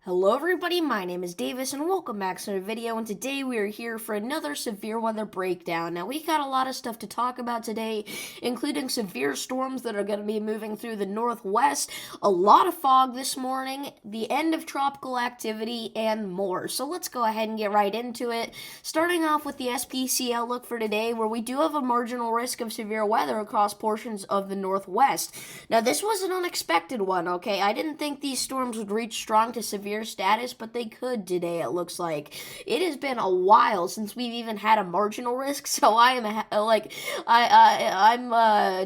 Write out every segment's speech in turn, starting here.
Hello everybody, my name is Davis and welcome back to another video, and today we are here for another severe weather breakdown. Now we got a lot of stuff to talk about today, including severe storms that are going to be moving through the northwest, a lot of fog this morning, the end of tropical activity, and more. So let's go ahead and get right into it, starting off with the SPC outlook for today, where we do have a marginal risk of severe weather across portions of the northwest. Now this was an unexpected one, okay? I didn't think these storms would reach strong to severe status, but they could today, it looks like. It has been a while since we've even had a marginal risk, so I'm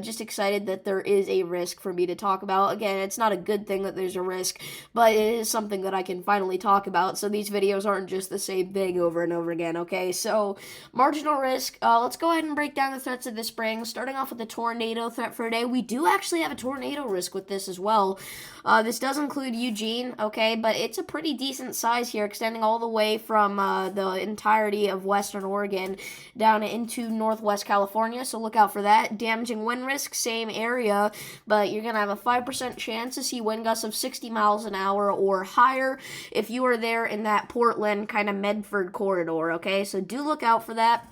just excited that there is a risk for me to talk about. Again, it's not a good thing that there's a risk, but it is something that I can finally talk about, so these videos aren't just the same thing over and over again, okay? So, marginal risk, let's go ahead and break down the threats of the spring, starting off with the tornado threat for today. We do actually have a tornado risk with this as well. This does include Eugene, okay, but it's a pretty decent size here, extending all the way from the entirety of western Oregon down into northwest California, so look out for that. Damaging wind risk, same area, but you're going to have a 5% chance to see wind gusts of 60 miles an hour or higher if you are there in that Portland kind of Medford corridor, okay, so do look out for that.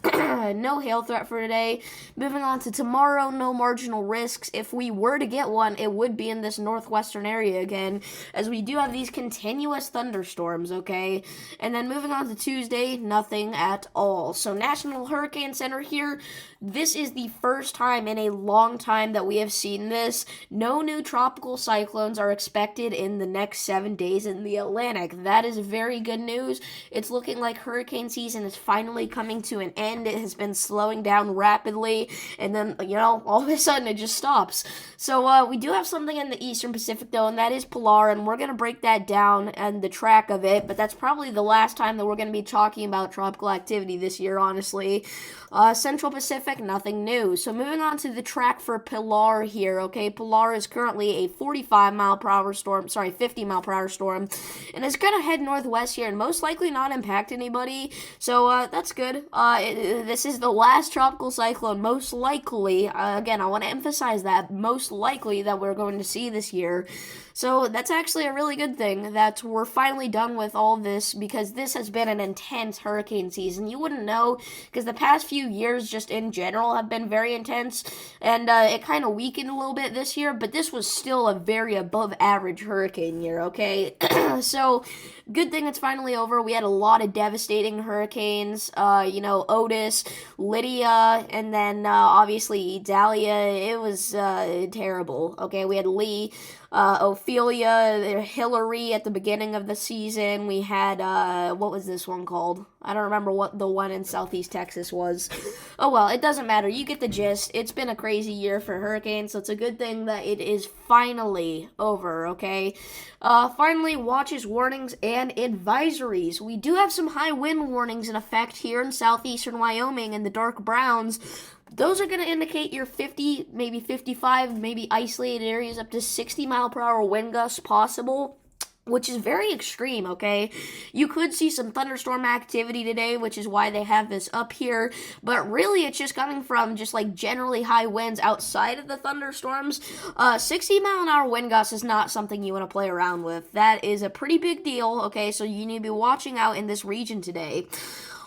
No hail threat for today. Moving on to tomorrow, no marginal risks. If we were to get one, it would be in this northwestern area again, as we do have these continuous thunderstorms, okay? And then moving on to Tuesday, nothing at all. So National Hurricane Center here, this is the first time in a long time that we have seen this. No new tropical cyclones are expected in the next 7 days in the Atlantic. That is very good news. It's looking like hurricane season is finally coming to an end. It has been slowing down rapidly, and then, all of a sudden it just stops. So we do have something in the Eastern Pacific, though, and that is Pilar, and we're going to break that down and the track of it, but that's probably the last time that we're going to be talking about tropical activity this year, honestly. Central Pacific, nothing new. So moving on to the track for Pilar here, okay? Pilar is currently a 50 mile per hour storm, and it's going to head northwest here and most likely not impact anybody, so that's good. This is the last tropical cyclone, most likely, again, I want to emphasize that, most likely that we're going to see this year. So that's actually a really good thing that we're finally done with all this, because this has been an intense hurricane season. You wouldn't know, because the past few years just in general have been very intense, and it kind of weakened a little bit this year, but this was still a very above average hurricane year, okay? So good thing it's finally over. We had a lot of devastating hurricanes, Otis, Lydia, and then obviously Dahlia. It was terrible, okay? We had Lee, Ophelia, Hillary at the beginning of the season. We had, what was this one called? I don't remember what the one in Southeast Texas was. Oh well, it doesn't matter. You get the gist. It's been a crazy year for hurricanes, so it's a good thing that it is finally over, okay? Finally, watches, warnings, and advisories. We do have some high wind warnings in effect here in southeastern Wyoming in the dark browns. Those are going to indicate your 50, maybe 55, maybe isolated areas up to 60 mile per hour wind gusts possible, which is very extreme, okay? You could see some thunderstorm activity today, which is why they have this up here, but really it's just coming from just like generally high winds outside of the thunderstorms. 60 mile an hour wind gusts is not something you want to play around with. That is a pretty big deal, okay? So you need to be watching out in this region today.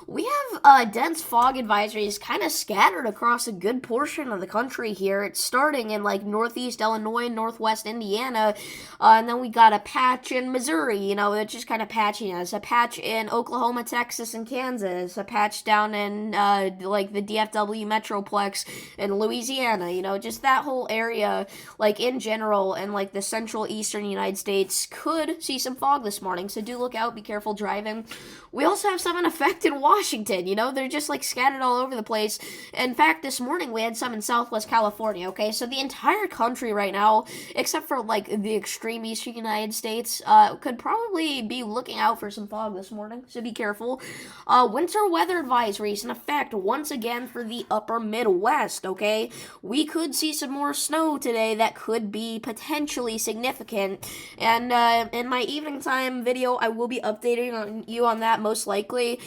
We have dense fog advisories kind of scattered across a good portion of the country here. It's starting in like northeast Illinois, northwest Indiana, and then we got a patch in Missouri, it's just kind of patchy. It's a patch in Oklahoma, Texas, and Kansas, a patch down in like the DFW Metroplex in Louisiana, just that whole area, like in general, and like the central eastern United States could see some fog this morning, so do look out, be careful driving. We also have some in effect in Washington, they're just like scattered all over the place. In fact, this morning we had some in southwest California, okay? So the entire country right now, except for like the extreme eastern United States, could probably be looking out for some fog this morning, so be careful. Winter weather advisories in effect once again for the upper Midwest, okay? We could see some more snow today that could be potentially significant, and in my evening time video, I will be updating you on that most likely.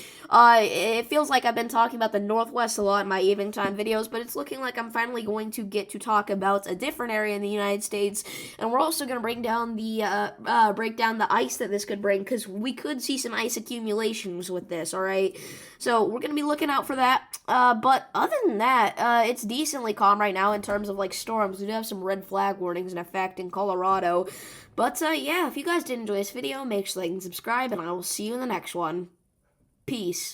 it feels like I've been talking about the Northwest a lot in my evening time videos, but it's looking like I'm finally going to get to talk about a different area in the United States, and we're also going to break down the ice that this could bring, because we could see some ice accumulations with this, alright? So we're going to be looking out for that, but other than that, it's decently calm right now in terms of, like, storms. We do have some red flag warnings in effect in Colorado, but, yeah, if you guys did enjoy this video, make sure to like and subscribe, and I will see you in the next one. Peace.